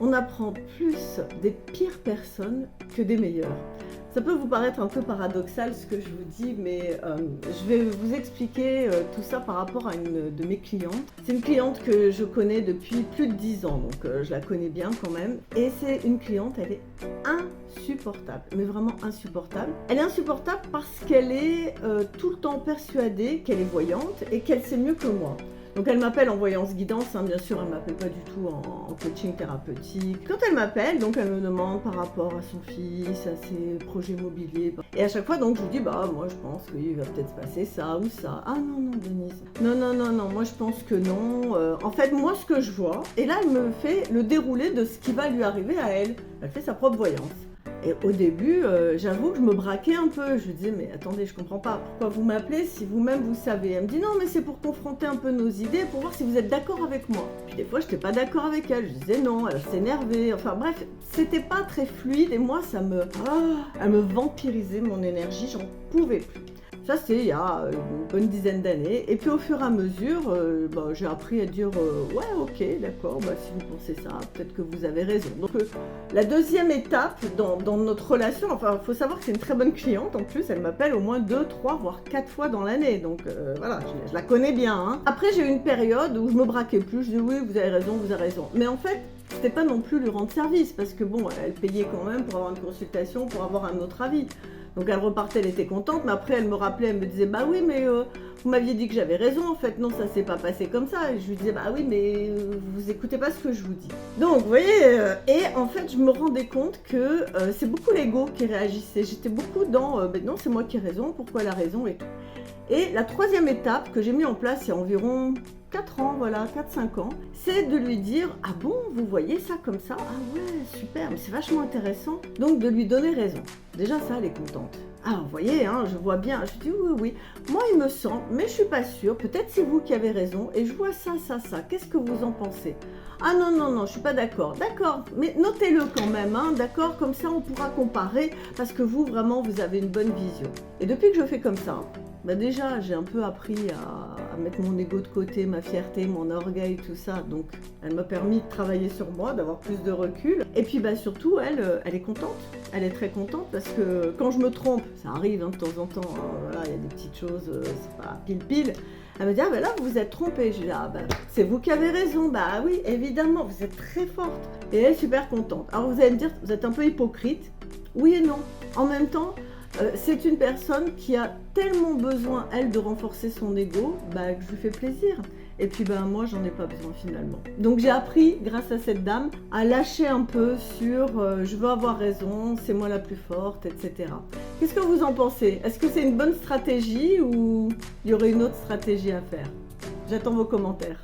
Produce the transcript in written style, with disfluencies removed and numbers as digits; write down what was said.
On apprend plus des pires personnes que des meilleures. Ça peut vous paraître un peu paradoxal ce que je vous dis, mais je vais vous expliquer tout ça par rapport à une de mes clientes. C'est une cliente que je connais depuis plus de 10 ans, donc je la connais bien quand même. Et c'est une cliente, elle est insupportable, mais vraiment insupportable. Elle est insupportable parce qu'elle est tout le temps persuadée qu'elle est voyante et qu'elle sait mieux que moi. Donc elle m'appelle en voyance guidance, bien sûr elle ne m'appelle pas du tout en coaching thérapeutique. Quand elle m'appelle, donc elle me demande par rapport à son fils, à ses projets immobiliers. Et à chaque fois donc je lui dis moi je pense qu'il va peut-être se passer ça ou ça. Ah non Denise, non, moi je pense que non. En fait moi ce que je vois, et là elle me fait le déroulé de ce qui va lui arriver à elle. Elle fait sa propre voyance. Et au début, j'avoue que je me braquais un peu. Je lui disais, mais attendez, je comprends pas. Pourquoi vous m'appelez si vous-même vous savez? Elle me dit, non, mais c'est pour confronter un peu nos idées, pour voir si vous êtes d'accord avec moi. Puis des fois, je n'étais pas d'accord avec elle. Je disais non, elle s'énervait. Enfin bref, c'était pas très fluide et moi, elle me vampirisait mon énergie. J'en pouvais plus. Ça, c'est il y a une bonne dizaine d'années. Et puis au fur et à mesure, j'ai appris à dire ouais, ok, d'accord, si vous pensez ça, peut-être que vous avez raison. Donc la deuxième étape dans notre relation, enfin, il faut savoir que c'est une très bonne cliente. En plus, elle m'appelle au moins 2, 3, voire 4 fois dans l'année. Donc voilà, je la connais bien. Hein. Après, j'ai eu une période où je me braquais plus. Je dis oui, vous avez raison. Mais en fait, c'était pas non plus lui rendre service parce que bon, elle payait quand même pour avoir une consultation, pour avoir un autre avis. Donc elle repartait, elle était contente, mais après elle me rappelait, elle me disait bah oui mais vous m'aviez dit que j'avais raison en fait, non ça s'est pas passé comme ça. Et je lui disais bah oui mais vous écoutez pas ce que je vous dis. Donc vous voyez, et en fait je me rendais compte que c'est beaucoup l'ego qui réagissait. J'étais beaucoup dans non c'est moi qui ai raison, pourquoi elle a raison et tout. Et la troisième étape que j'ai mis en place il y a environ 4 ans, voilà, 4-5 ans, c'est de lui dire « Ah bon, vous voyez ça comme ça? Ah ouais, super, mais c'est vachement intéressant. » Donc de lui donner raison. Déjà ça, elle est contente. Ah, vous voyez, hein, je vois bien. Je dis oui. Moi, il me semble, mais je suis pas sûre. Peut-être c'est vous qui avez raison. Et je vois ça. Qu'est-ce que vous en pensez? Ah non, je suis pas d'accord. D'accord, mais notez-le quand même, hein, d'accord? Comme ça, on pourra comparer parce que vous, vraiment, vous avez une bonne vision. Et depuis que je fais comme ça, déjà, j'ai un peu appris à mettre mon ego de côté, ma fierté, mon orgueil, tout ça. Donc, elle m'a permis de travailler sur moi, d'avoir plus de recul. Et puis, surtout, elle est contente. Elle est très contente parce que quand je me trompe, ça arrive de temps en temps, hein, voilà, il y a des petites choses, c'est pas pile. Elle me dit, là, vous vous êtes trompée. Je dis, c'est vous qui avez raison. Oui, évidemment, vous êtes très forte. Et elle est super contente. Alors, vous allez me dire, vous êtes un peu hypocrite. Oui et non. En même temps, c'est une personne qui a tellement besoin, elle, de renforcer son ego, que je lui fais plaisir. Et puis moi, j'en ai pas besoin finalement. Donc j'ai appris, grâce à cette dame, à lâcher un peu sur je veux avoir raison, c'est moi la plus forte, etc. Qu'est-ce que vous en pensez? Est-ce que c'est une bonne stratégie ou il y aurait une autre stratégie à faire? J'attends vos commentaires.